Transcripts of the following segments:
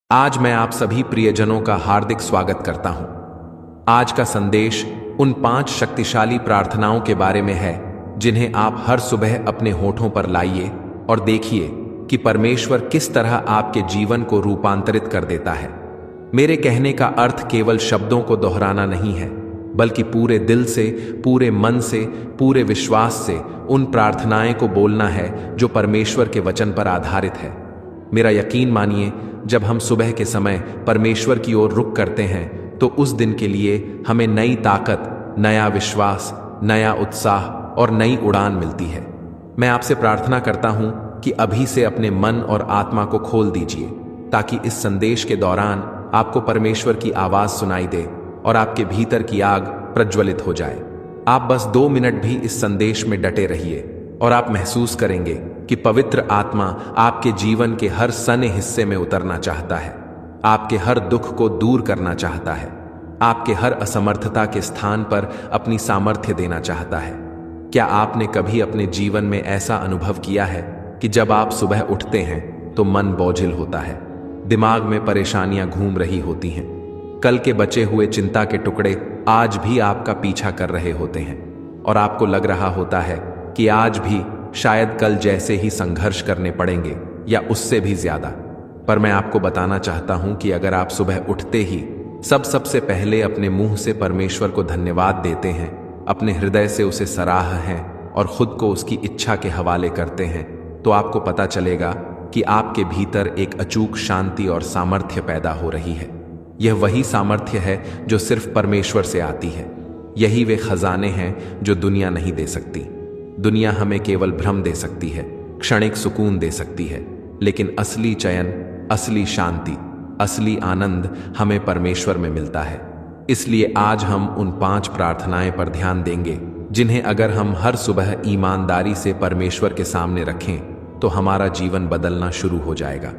आज मैं आप सभी प्रियजनों का हार्दिक स्वागत करता हूं। आज का संदेश उन 5 शक्तिशाली प्रार्थनाओं के बारे में है जिन्हें आप हर सुबह अपने होठों पर लाइए और देखिए कि परमेश्वर किस तरह आपके जीवन को रूपांतरित कर देता है। मेरे कहने का अर्थ केवल शब्दों को दोहराना नहीं है, बल्कि पूरे दिल से, पूरे मन से, पूरे विश्वास से उन प्रार्थनाएं को बोलना है जो परमेश्वर के वचन पर आधारित है। मेरा यकीन मानिए, जब हम सुबह के समय परमेश्वर की ओर रुख करते हैं तो उस दिन के लिए हमें नई ताकत, नया विश्वास, नया उत्साह और नई उड़ान मिलती है। मैं आपसे प्रार्थना करता हूं कि अभी से अपने मन और आत्मा को खोल दीजिए, ताकि इस संदेश के दौरान आपको परमेश्वर की आवाज सुनाई दे और आपके भीतर की आग प्रज्वलित हो जाए। आप बस 2 मिनट भी इस संदेश में डटे रहिए और आप महसूस करेंगे कि पवित्र आत्मा आपके जीवन के हर सने हिस्से में उतरना चाहता है, आपके हर दुख को दूर करना चाहता है, आपके हर असमर्थता के स्थान पर अपनी सामर्थ्य देना चाहता है। क्या आपने कभी अपने जीवन में ऐसा अनुभव किया है कि जब आप सुबह उठते हैं तो मन बोझिल होता है, दिमाग में परेशानियां घूम रही होती हैं, कल के बचे हुए चिंता के टुकड़े आज भी आपका पीछा कर रहे होते हैं और आपको लग रहा होता है कि आज भी शायद कल जैसे ही संघर्ष करने पड़ेंगे या उससे भी ज्यादा। पर मैं आपको बताना चाहता हूं कि अगर आप सुबह उठते ही सबसे पहले अपने मुंह से परमेश्वर को धन्यवाद देते हैं, अपने हृदय से उसे सराह हैं और खुद को उसकी इच्छा के हवाले करते हैं, तो आपको पता चलेगा कि आपके भीतर एक अचूक शांति और सामर्थ्य पैदा हो रही है। यह वही सामर्थ्य है जो सिर्फ परमेश्वर से आती है। यही वे खजाने हैं जो दुनिया नहीं दे सकती। दुनिया हमें केवल भ्रम दे सकती है, क्षणिक सुकून दे सकती है, लेकिन असली चयन, असली शांति, असली आनंद हमें परमेश्वर में मिलता है। इसलिए आज हम उन 5 प्रार्थनाएं पर ध्यान देंगे जिन्हें अगर हम हर सुबह ईमानदारी से परमेश्वर के सामने रखें तो हमारा जीवन बदलना शुरू हो जाएगा।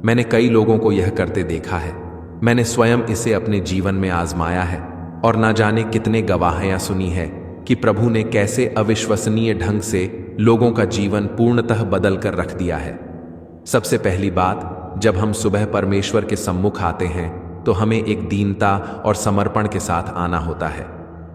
मैंने कई लोगों को यह करते देखा है, मैंने स्वयं इसे अपने जीवन में आजमाया है और ना जाने कितने गवाहियां सुनी है कि प्रभु ने कैसे अविश्वसनीय ढंग से लोगों का जीवन पूर्णतः बदल कर रख दिया है। सबसे पहली बात, जब हम सुबह परमेश्वर के सम्मुख आते हैं तो हमें एक दीनता और समर्पण के साथ आना होता है।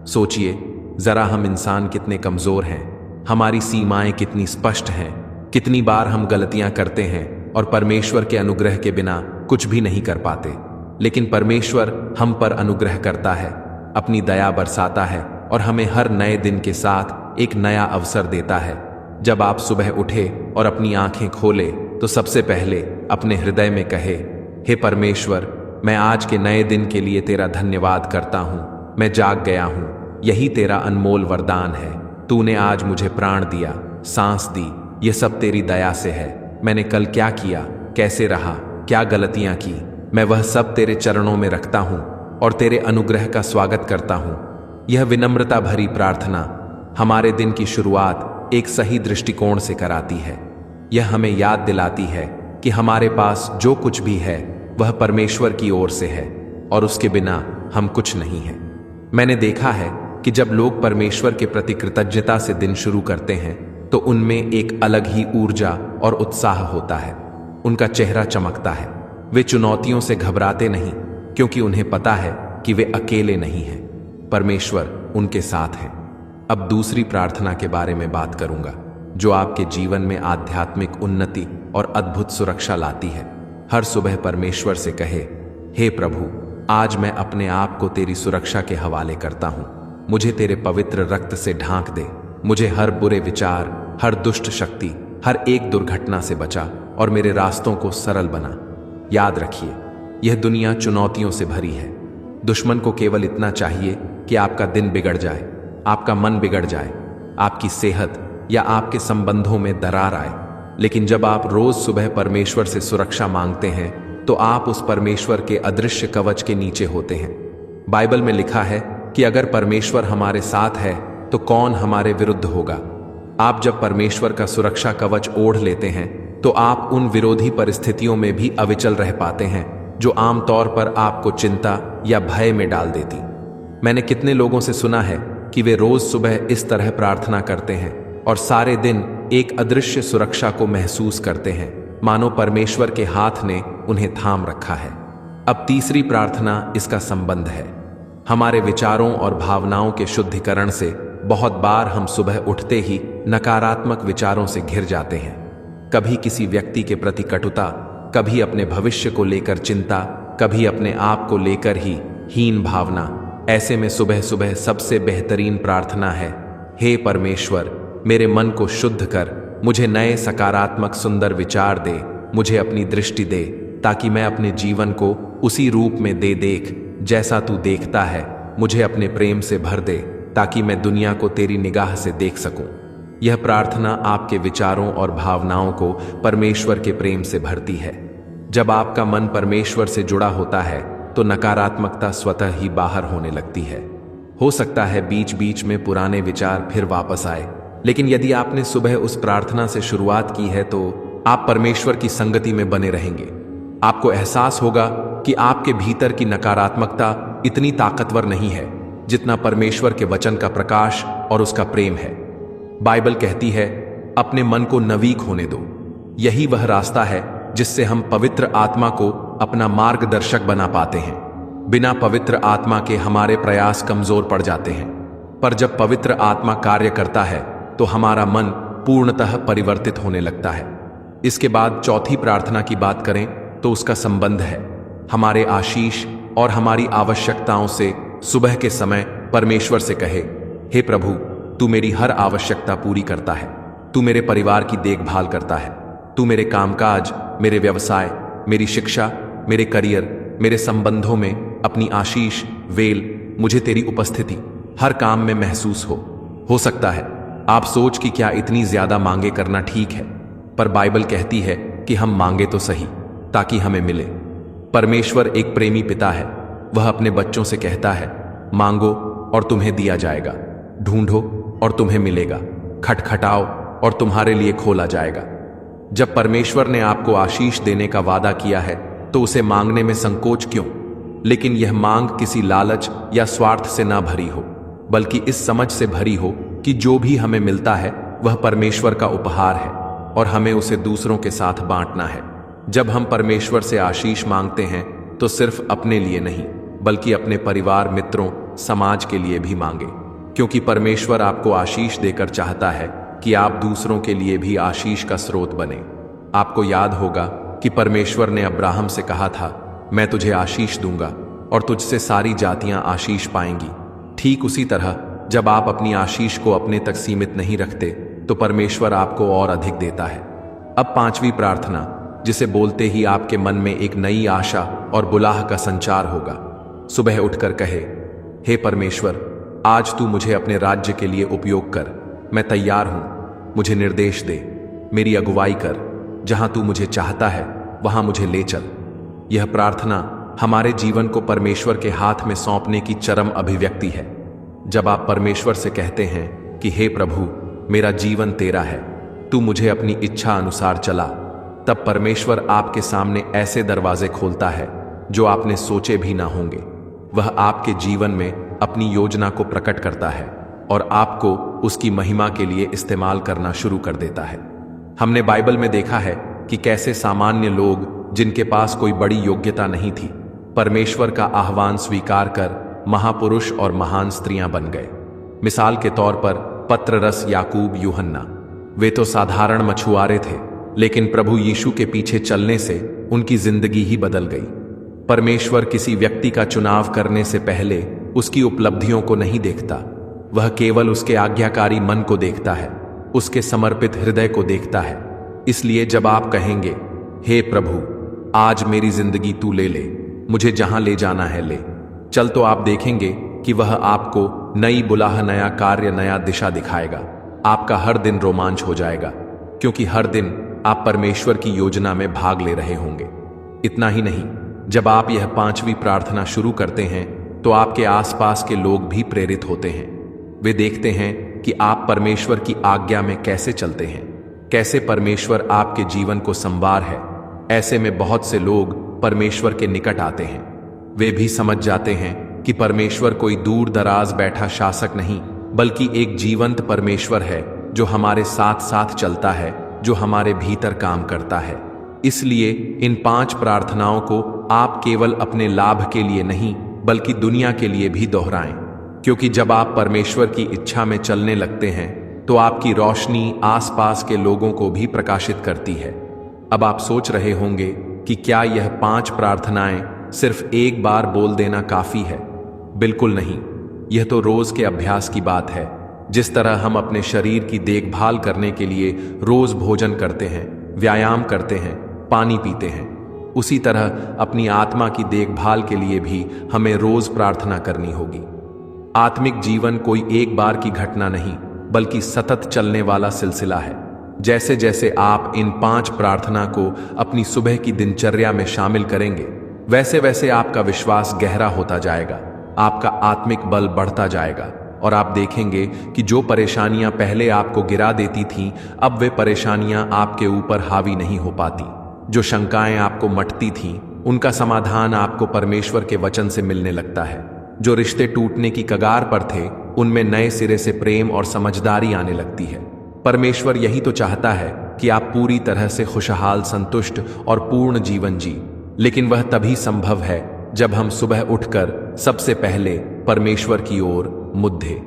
सोचिए जरा, हम इंसान कितने कमजोर हैं, हमारी सीमाएं कितनी स्पष्ट हैं, कितनी बार हम गलतियां करते हैं और परमेश्वर के अनुग्रह के बिना कुछ भी नहीं कर पाते। लेकिन परमेश्वर हम पर अनुग्रह करता है, अपनी दया बरसाता है और हमें हर नए दिन के साथ एक नया अवसर देता है। जब आप सुबह उठे और अपनी आंखें खोले तो सबसे पहले अपने हृदय में कहे, हे परमेश्वर, मैं आज के नए दिन के लिए तेरा धन्यवाद करता हूँ। मैं जाग गया हूँ, यही तेरा अनमोल वरदान है। तूने आज मुझे प्राण दिया, सांस दी, ये सब तेरी दया से है। मैंने कल क्या किया, कैसे रहा, क्या गलतियां की, मैं वह सब तेरे चरणों में रखता हूँ और तेरे अनुग्रह का स्वागत करता हूँ। यह विनम्रता भरी प्रार्थना हमारे दिन की शुरुआत एक सही दृष्टिकोण से कराती है। यह हमें याद दिलाती है कि हमारे पास जो कुछ भी है वह परमेश्वर की ओर से है और उसके बिना हम कुछ नहीं हैं। मैंने देखा है कि जब लोग परमेश्वर के प्रति कृतज्ञता से दिन शुरू करते हैं तो उनमें एक अलग ही ऊर्जा और उत्साह होता है। उनका चेहरा चमकता है। वे चुनौतियों से घबराते नहीं, क्योंकि उन्हें पता है कि वे अकेले नहीं हैं, परमेश्वर उनके साथ है। अब दूसरी प्रार्थना के बारे में बात करूंगा जो आपके जीवन में आध्यात्मिक उन्नति और अद्भुत सुरक्षा लाती है। हर सुबह परमेश्वर से कहे, हे प्रभु, आज मैं अपने आप को तेरी सुरक्षा के हवाले करता हूं। मुझे तेरे पवित्र रक्त से ढांक दे। मुझे हर बुरे विचार, हर दुष्ट शक्ति, हर एक दुर्घटना से बचा और मेरे रास्तों को सरल बना। याद रखिए, यह दुनिया चुनौतियों से भरी है। दुश्मन को केवल इतना चाहिए कि आपका दिन बिगड़ जाए, आपका मन बिगड़ जाए, आपकी सेहत या आपके संबंधों में दरार आए। लेकिन जब आप रोज सुबह परमेश्वर से सुरक्षा मांगते हैं तो आप उस परमेश्वर के अदृश्य कवच के नीचे होते हैं। बाइबल में लिखा है कि अगर परमेश्वर हमारे साथ है तो कौन हमारे विरुद्ध होगा। आप जब परमेश्वर का सुरक्षा कवच ओढ़ लेते हैं तो आप उन विरोधी परिस्थितियों में भी अविचल रह पाते हैं जो आमतौर पर आपको चिंता या भय में डाल देती। मैंने कितने लोगों से सुना है कि वे रोज सुबह इस तरह प्रार्थना करते हैं और सारे दिन एक अदृश्य सुरक्षा को महसूस करते हैं, मानो परमेश्वर के हाथ ने उन्हें थाम रखा है। अब तीसरी प्रार्थना इसका संबंध है। हमारे विचारों और भावनाओं के शुद्धिकरण से बहुत बार हम सुबह उठते ही नकारात्मक विचारों से घिर जाते हैं। कभी किसी व्यक्ति के प्रति कटुता, कभी अपने भविष्य को लेकर चिंता, कभी अपने आप को लेकर ही हीन भावना। ऐसे में सुबह सुबह सबसे बेहतरीन प्रार्थना है, हे परमेश्वर, मेरे मन को शुद्ध कर, मुझे नए सकारात्मक सुंदर विचार दे, मुझे अपनी दृष्टि दे, ताकि मैं अपने जीवन को उसी रूप में देख जैसा तू देखता है। मुझे अपने प्रेम से भर दे, ताकि मैं दुनिया को तेरी निगाह से देख सकूं। यह प्रार्थना आपके विचारों और भावनाओं को परमेश्वर के प्रेम से भरती है। जब आपका मन परमेश्वर से जुड़ा होता है तो नकारात्मकता स्वतः ही बाहर होने लगती है। हो सकता है बीच बीच में पुराने विचार फिर वापस आए, लेकिन यदि आपने सुबह उस प्रार्थना से शुरुआत की है तो आप परमेश्वर की संगति में बने रहेंगे। आपको एहसास होगा कि आपके भीतर की नकारात्मकता इतनी ताकतवर नहीं है जितना परमेश्वर के वचन का प्रकाश और उसका प्रेम है। बाइबल कहती है, अपने मन को नवीक होने दो। यही वह रास्ता है जिससे हम पवित्र आत्मा को अपना मार्गदर्शक बना पाते हैं। बिना पवित्र आत्मा के हमारे प्रयास कमजोर पड़ जाते हैं, पर जब पवित्र आत्मा कार्य करता है तो हमारा मन पूर्णतः परिवर्तित होने लगता है। इसके बाद चौथी प्रार्थना की बात करें तो उसका संबंध है हमारे आशीष और हमारी आवश्यकताओं से। सुबह के समय परमेश्वर से कहे, हे प्रभु, तू मेरी हर आवश्यकता पूरी करता है। तू मेरे परिवार की देखभाल करता है। तू मेरे कामकाज, मेरे व्यवसाय, मेरी शिक्षा, मेरे करियर, मेरे संबंधों में अपनी आशीष, वेल, मुझे तेरी उपस्थिति हर काम में महसूस हो सकता है आप सोच कि क्या इतनी ज्यादा मांगे करना ठीक है, पर बाइबल कहती है कि हम मांगे तो सही ताकि हमें मिले। परमेश्वर एक प्रेमी पिता है। वह अपने बच्चों से कहता है, मांगो और तुम्हें दिया जाएगा, ढूंढो और तुम्हें मिलेगा, खटखटाओ और तुम्हारे लिए खोला जाएगा। जब परमेश्वर ने आपको आशीष देने का वादा किया है तो उसे मांगने में संकोच क्यों? लेकिन यह मांग किसी लालच या स्वार्थ से ना भरी हो, बल्कि इस समझ से भरी हो कि जो भी हमें मिलता है वह परमेश्वर का उपहार है और हमें उसे दूसरों के साथ बांटना है। जब हम परमेश्वर से आशीष मांगते हैं तो सिर्फ अपने लिए नहीं, बल्कि अपने परिवार, मित्रों, समाज के लिए भी मांगे, क्योंकि परमेश्वर आपको आशीष देकर चाहता है कि आप दूसरों के लिए भी आशीष का स्रोत बने। आपको याद होगा कि परमेश्वर ने अब्राहम से कहा था, मैं तुझे आशीष दूंगा और तुझसे सारी जातियां आशीष पाएंगी। ठीक उसी तरह जब आप अपनी आशीष को अपने तक सीमित नहीं रखते तो परमेश्वर आपको और अधिक देता है। अब पांचवी प्रार्थना, जिसे बोलते ही आपके मन में एक नई आशा और बुलाह का संचार होगा। सुबह उठकर कहे, हे परमेश्वर, आज तू मुझे अपने राज्य के लिए उपयोग कर। मैं तैयार हूं, मुझे निर्देश दे, मेरी अगुवाई कर, जहां तू मुझे चाहता है वहां मुझे ले चल। यह प्रार्थना हमारे जीवन को परमेश्वर के हाथ में सौंपने की चरम अभिव्यक्ति है। जब आप परमेश्वर से कहते हैं कि हे प्रभु, मेरा जीवन तेरा है, तू मुझे अपनी इच्छा अनुसार चला, तब परमेश्वर आपके सामने ऐसे दरवाजे खोलता है जो आपने सोचे भी ना होंगे। वह आपके जीवन में अपनी योजना को प्रकट करता है और आपको उसकी महिमा के लिए इस्तेमाल करना शुरू कर देता है। हमने बाइबल में देखा है कि कैसे सामान्य लोग, जिनके पास कोई बड़ी योग्यता नहीं थी, परमेश्वर का आह्वान स्वीकार कर महापुरुष और महान स्त्रियां बन गए। मिसाल के तौर पर पत्ररस, याकूब, यूहन्ना। वे तो साधारण मछुआरे थे, लेकिन प्रभु यीशु के पीछे चलने से उनकी जिंदगी ही बदल गई। परमेश्वर किसी व्यक्ति का चुनाव करने से पहले उसकी उपलब्धियों को नहीं देखता, वह केवल उसके आज्ञाकारी मन को देखता है, उसके समर्पित हृदय को देखता है। इसलिए जब आप कहेंगे, हे प्रभु, आज मेरी जिंदगी तू ले ले, मुझे जहां ले जाना है ले चल, तो आप देखेंगे कि वह आपको नई बुलाह, नया कार्य, नया दिशा दिखाएगा। आपका हर दिन रोमांच हो जाएगा, क्योंकि हर दिन आप परमेश्वर की योजना में भाग ले रहे होंगे। इतना ही नहीं, जब आप यह पांचवी प्रार्थना शुरू करते हैं तो आपके आसपास के लोग भी प्रेरित होते हैं। वे देखते हैं कि आप परमेश्वर की आज्ञा में कैसे चलते हैं, कैसे परमेश्वर आपके जीवन को संवार है। ऐसे में बहुत से लोग परमेश्वर के निकट आते हैं। वे भी समझ जाते हैं कि परमेश्वर कोई दूर दराज बैठा शासक नहीं, बल्कि एक जीवंत परमेश्वर है जो हमारे साथ साथ चलता है, जो हमारे भीतर काम करता है। इसलिए इन 5 प्रार्थनाओं को आप केवल अपने लाभ के लिए नहीं बल्कि दुनिया के लिए भी दोहराएं, क्योंकि जब आप परमेश्वर की इच्छा में चलने लगते हैं तो आपकी रोशनी आसपास के लोगों को भी प्रकाशित करती है। अब आप सोच रहे होंगे कि क्या यह 5 प्रार्थनाएं सिर्फ एक बार बोल देना काफी है? बिल्कुल नहीं। यह तो रोज के अभ्यास की बात है। जिस तरह हम अपने शरीर की देखभाल करने के लिए रोज भोजन करते हैं, व्यायाम करते हैं, पानी पीते हैं, उसी तरह अपनी आत्मा की देखभाल के लिए भी हमें रोज प्रार्थना करनी होगी। आत्मिक जीवन कोई एक बार की घटना नहीं बल्कि सतत चलने वाला सिलसिला है। जैसे जैसे आप इन 5 प्रार्थना को अपनी सुबह की दिनचर्या में शामिल करेंगे, वैसे वैसे आपका विश्वास गहरा होता जाएगा, आपका आत्मिक बल बढ़ता जाएगा और आप देखेंगे कि जो परेशानियां पहले आपको गिरा देती थीं, अब वे परेशानियां आपके ऊपर हावी नहीं हो पाती। जो शंकाएं आपको मटती थीं, उनका समाधान आपको परमेश्वर के वचन से मिलने लगता है। जो रिश्ते टूटने की कगार पर थे, उनमें नए सिरे से प्रेम और समझदारी आने लगती है। परमेश्वर यही तो चाहता है कि आप पूरी तरह से खुशहाल, संतुष्ट और पूर्ण जीवन जी, लेकिन वह तभी संभव है जब हम सुबह उठकर सबसे पहले परमेश्वर की ओर मुद्दे।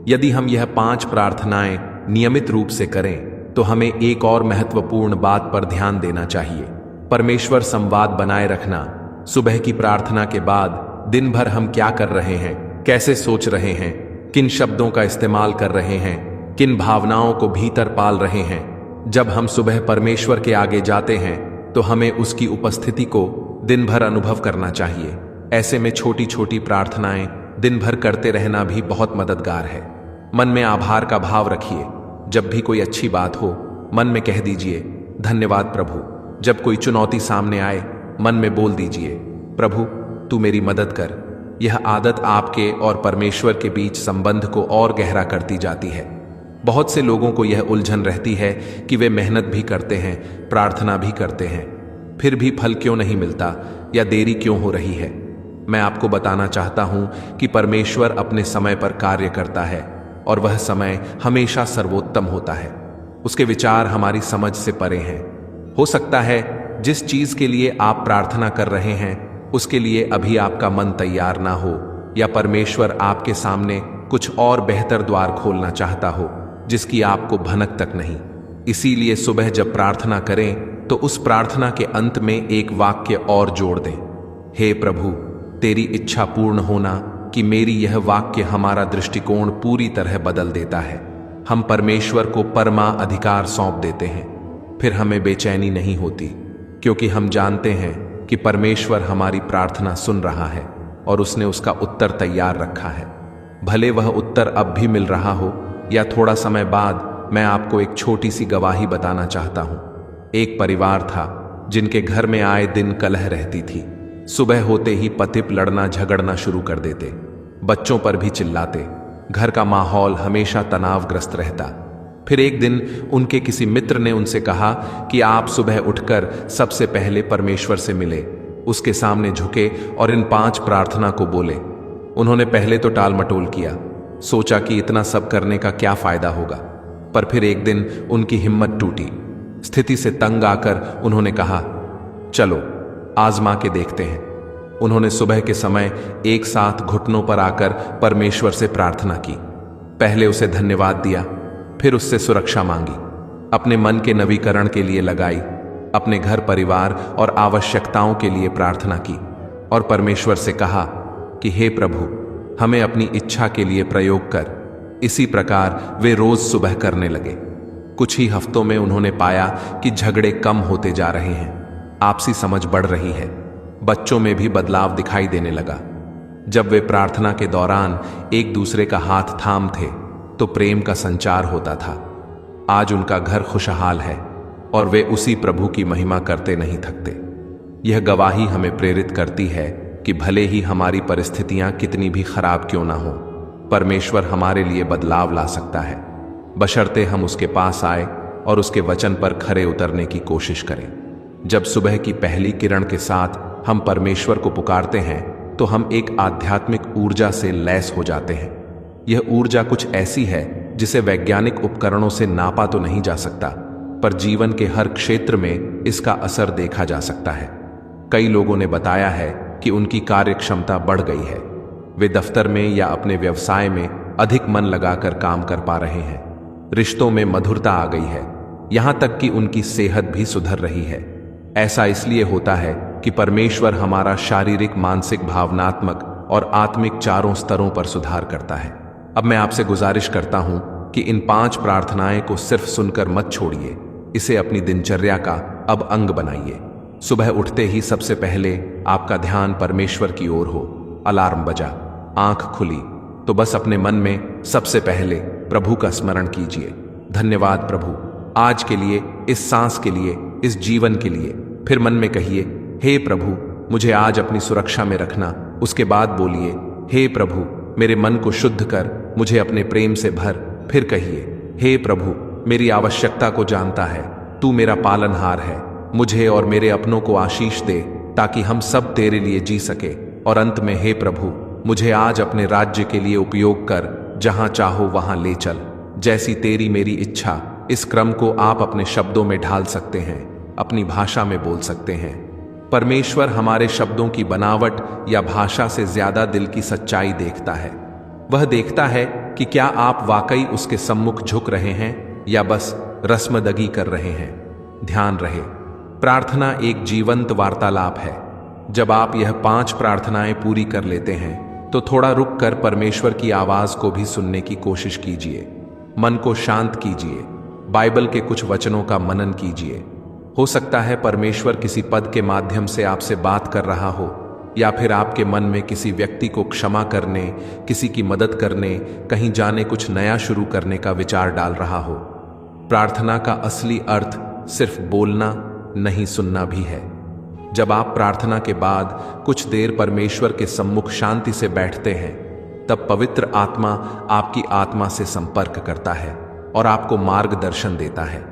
यदि हम यह 5 प्रार्थनाएं नियमित रूप से करें तो हमें एक और महत्वपूर्ण बात पर ध्यान देना चाहिए, परमेश्वर संवाद बनाए रखना। सुबह की प्रार्थना के बाद दिन भर हम क्या कर रहे हैं, कैसे सोच रहे हैं, किन शब्दों का इस्तेमाल कर रहे हैं, किन भावनाओं को भीतर पाल रहे हैं। जब हम सुबह परमेश्वर के आगे जाते हैं तो हमें उसकी उपस्थिति को दिन भर अनुभव करना चाहिए। ऐसे में छोटी छोटी प्रार्थनाएं दिन भर करते रहना भी बहुत मददगार है। मन में आभार का भाव रखिए। जब भी कोई अच्छी बात हो, मन में कह दीजिए, धन्यवाद प्रभु। जब कोई चुनौती सामने आए, मन में बोल दीजिए, प्रभु तू मेरी मदद कर। यह आदत आपके और परमेश्वर के बीच संबंध को और गहरा करती जाती है। बहुत से लोगों को यह उलझन रहती है कि वे मेहनत भी करते हैं, प्रार्थना भी करते हैं, फिर भी फल क्यों नहीं मिलता या देरी क्यों हो रही है। मैं आपको बताना चाहता हूं कि परमेश्वर अपने समय पर कार्य करता है और वह समय हमेशा सर्वोत्तम होता है। उसके विचार हमारी समझ से परे हैं। हो सकता है जिस चीज के लिए आप प्रार्थना कर रहे हैं उसके लिए अभी आपका मन तैयार ना हो, या परमेश्वर आपके सामने कुछ और बेहतर द्वार खोलना चाहता हो जिसकी आपको भनक तक नहीं। इसीलिए सुबह जब प्रार्थना करें तो उस प्रार्थना के अंत में एक वाक्य और जोड़ दें, हे प्रभु तेरी इच्छा पूर्ण होना। कि मेरी यह वाक्य हमारा दृष्टिकोण पूरी तरह बदल देता है। हम परमेश्वर को परमा अधिकार सौंप देते हैं, फिर हमें बेचैनी नहीं होती, क्योंकि हम जानते हैं कि परमेश्वर हमारी प्रार्थना सुन रहा है और उसने उसका उत्तर तैयार रखा है। भले वह उत्तर अब भी मिल रहा हो या थोड़ा समय बाद। मैं आपको एक छोटी सी गवाही बताना चाहता हूं। एक परिवार था जिनके घर में आए दिन कलह रहती थी। सुबह होते ही पति लड़ना झगड़ना शुरू कर देते, बच्चों पर भी चिल्लाते। घर का माहौल हमेशा तनावग्रस्त रहता। फिर एक दिन उनके किसी मित्र ने उनसे कहा कि आप सुबह उठकर सबसे पहले परमेश्वर से मिले, उसके सामने झुके और इन 5 प्रार्थना को बोले। उन्होंने पहले तो टाल मटोल किया, सोचा कि इतना सब करने का क्या फायदा होगा, पर फिर एक दिन उनकी हिम्मत टूटी। स्थिति से तंग आकर उन्होंने कहा, चलो आजमा के देखते हैं। उन्होंने सुबह के समय एक साथ घुटनों पर आकर परमेश्वर से प्रार्थना की। पहले उसे धन्यवाद दिया, फिर उससे सुरक्षा मांगी, अपने मन के नवीकरण के लिए लगाई, अपने घर परिवार और आवश्यकताओं के लिए प्रार्थना की और परमेश्वर से कहा कि हे प्रभु हमें अपनी इच्छा के लिए प्रयोग कर। इसी प्रकार वे रोज सुबह करने लगे। कुछ ही हफ्तों में उन्होंने पाया कि झगड़े कम होते जा रहे हैं, आपसी समझ बढ़ रही है, बच्चों में भी बदलाव दिखाई देने लगा। जब वे प्रार्थना के दौरान एक दूसरे का हाथ थाम थे तो प्रेम का संचार होता था। आज उनका घर खुशहाल है और वे उसी प्रभु की महिमा करते नहीं थकते। यह गवाही हमें प्रेरित करती है कि भले ही हमारी परिस्थितियां कितनी भी खराब क्यों ना हो, परमेश्वर हमारे लिए बदलाव ला सकता है, बशर्ते हम उसके पास आए और उसके वचन पर खरे उतरने की कोशिश करें। जब सुबह की पहली किरण के साथ हम परमेश्वर को पुकारते हैं तो हम एक आध्यात्मिक ऊर्जा से लैस हो जाते हैं। यह ऊर्जा कुछ ऐसी है जिसे वैज्ञानिक उपकरणों से नापा तो नहीं जा सकता, पर जीवन के हर क्षेत्र में इसका असर देखा जा सकता है। कई लोगों ने बताया है कि उनकी कार्य क्षमता बढ़ गई है। वे दफ्तर में या अपने व्यवसाय में अधिक मन लगाकर काम कर पा रहे हैं। रिश्तों में मधुरता आ गई है, यहां तक कि उनकी सेहत भी सुधर रही है। ऐसा इसलिए होता है कि परमेश्वर हमारा शारीरिक, मानसिक, भावनात्मक और आत्मिक चारों स्तरों पर सुधार करता है। अब मैं आपसे गुजारिश करता हूं कि इन 5 प्रार्थनाएं को सिर्फ सुनकर मत छोड़िए, इसे अपनी दिनचर्या का अब अंग बनाइए। सुबह उठते ही सबसे पहले आपका ध्यान परमेश्वर की ओर हो। अलार्म बजा, आंख खुली तो बस अपने मन में सबसे पहले प्रभु का स्मरण कीजिए। धन्यवाद प्रभु, आज के लिए, इस सांस के लिए, इस जीवन के लिए। फिर मन में कहिए, हे प्रभु, मुझे आज अपनी सुरक्षा में रखना। उसके बाद बोलिए, हे प्रभु, मेरे मन को शुद्ध कर, मुझे अपने प्रेम से भर। फिर कहिए, हे प्रभु, मेरी आवश्यकता को जानता है, तू मेरा पालनहार है। मुझे और मेरे अपनों को आशीष दे ताकि हम सब तेरे लिए जी सके। और अंत में, हे प्रभु, मुझे आज अपने राज्य के लिए उपयोग कर, जहां चाहो वहां ले चल, जैसी तेरी मेरी इच्छा। इस क्रम को आप अपने शब्दों में ढाल सकते हैं, अपनी भाषा में बोल सकते हैं। परमेश्वर हमारे शब्दों की बनावट या भाषा से ज्यादा दिल की सच्चाई देखता है। वह देखता है कि क्या आप वाकई उसके सम्मुख झुक रहे हैं या बस रस्मदगी कर रहे हैं। ध्यान रहे, प्रार्थना एक जीवंत वार्तालाप है। जब आप यह 5 प्रार्थनाएं पूरी कर लेते हैं तो थोड़ा रुक कर परमेश्वर की आवाज को भी सुनने की कोशिश कीजिए। मन को शांत कीजिए, बाइबल के कुछ वचनों का मनन कीजिए। हो सकता है परमेश्वर किसी पद के माध्यम से आपसे बात कर रहा हो, या फिर आपके मन में किसी व्यक्ति को क्षमा करने, किसी की मदद करने, कहीं जाने, कुछ नया शुरू करने का विचार डाल रहा हो। प्रार्थना का असली अर्थ सिर्फ बोलना नहीं, सुनना भी है। जब आप प्रार्थना के बाद कुछ देर परमेश्वर के सम्मुख शांति से बैठते हैं, तब पवित्र आत्मा आपकी आत्मा से संपर्क करता है और आपको मार्गदर्शन देता है।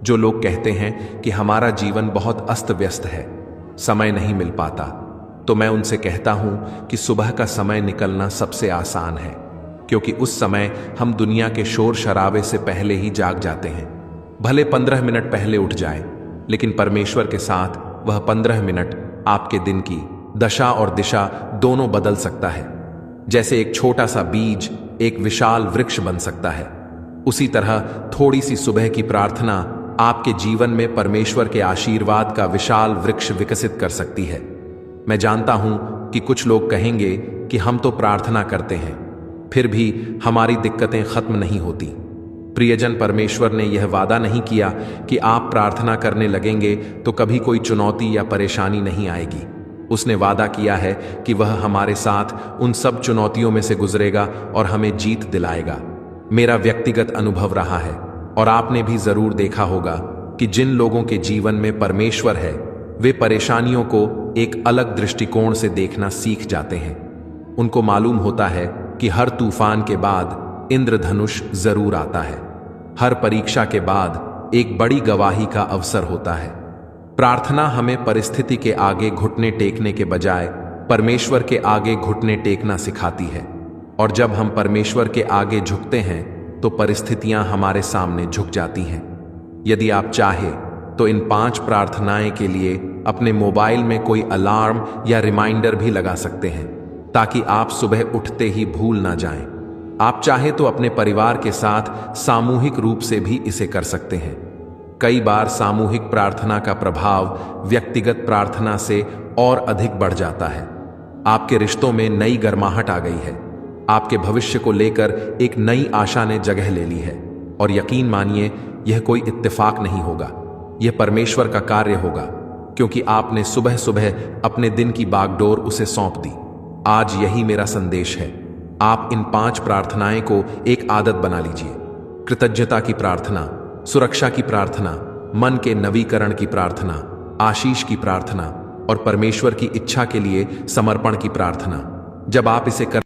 जो लोग कहते हैं कि हमारा जीवन बहुत अस्त व्यस्त है, समय नहीं मिल पाता, तो मैं उनसे कहता हूं कि सुबह का समय निकलना सबसे आसान है, क्योंकि उस समय हम दुनिया के शोर शराबे से पहले ही जाग जाते हैं। भले 15 मिनट पहले उठ जाएं, लेकिन परमेश्वर के साथ वह 15 मिनट आपके दिन की दशा और दिशा दोनों बदल सकता है। जैसे एक छोटा सा बीज एक विशाल वृक्ष बन सकता है, उसी तरह थोड़ी सी सुबह की प्रार्थना आपके जीवन में परमेश्वर के आशीर्वाद का विशाल वृक्ष विकसित कर सकती है। मैं जानता हूं कि कुछ लोग कहेंगे कि हम तो प्रार्थना करते हैं, फिर भी हमारी दिक्कतें खत्म नहीं होती। प्रियजन, परमेश्वर ने यह वादा नहीं किया कि आप प्रार्थना करने लगेंगे तो कभी कोई चुनौती या परेशानी नहीं आएगी। उसने वादा किया है कि वह हमारे साथ उन सब चुनौतियों में से गुजरेगा और हमें जीत दिलाएगा। मेरा व्यक्तिगत अनुभव रहा है, और आपने भी जरूर देखा होगा कि जिन लोगों के जीवन में परमेश्वर है, वे परेशानियों को एक अलग दृष्टिकोण से देखना सीख जाते हैं। उनको मालूम होता है कि हर तूफान के बाद इंद्रधनुष जरूर आता है, हर परीक्षा के बाद एक बड़ी गवाही का अवसर होता है। प्रार्थना हमें परिस्थिति के आगे घुटने टेकने के बजाय परमेश्वर के आगे घुटने टेकना सिखाती है, और जब हम परमेश्वर के आगे झुकते हैं तो परिस्थितियां हमारे सामने झुक जाती हैं। यदि आप चाहें तो इन 5 प्रार्थनाएं के लिए अपने मोबाइल में कोई अलार्म या रिमाइंडर भी लगा सकते हैं, ताकि आप सुबह उठते ही भूल ना जाएं। आप चाहे तो अपने परिवार के साथ सामूहिक रूप से भी इसे कर सकते हैं। कई बार सामूहिक प्रार्थना का प्रभाव व्यक्तिगत प्रार्थना से और अधिक बढ़ जाता है। आपके रिश्तों में नई गर्माहट आ गई है, आपके भविष्य को लेकर एक नई आशा ने जगह ले ली है, और यकीन मानिए, यह कोई इत्तेफाक नहीं होगा, यह परमेश्वर का कार्य होगा, क्योंकि आपने सुबह सुबह अपने दिन की बागडोर उसे सौंप दी। आज यही मेरा संदेश है, आप इन 5 प्रार्थनाएं को एक आदत बना लीजिए। कृतज्ञता की प्रार्थना, सुरक्षा की प्रार्थना, मन के नवीकरण की प्रार्थना, आशीष की प्रार्थना और परमेश्वर की इच्छा के लिए समर्पण की प्रार्थना। जब आप इसे कर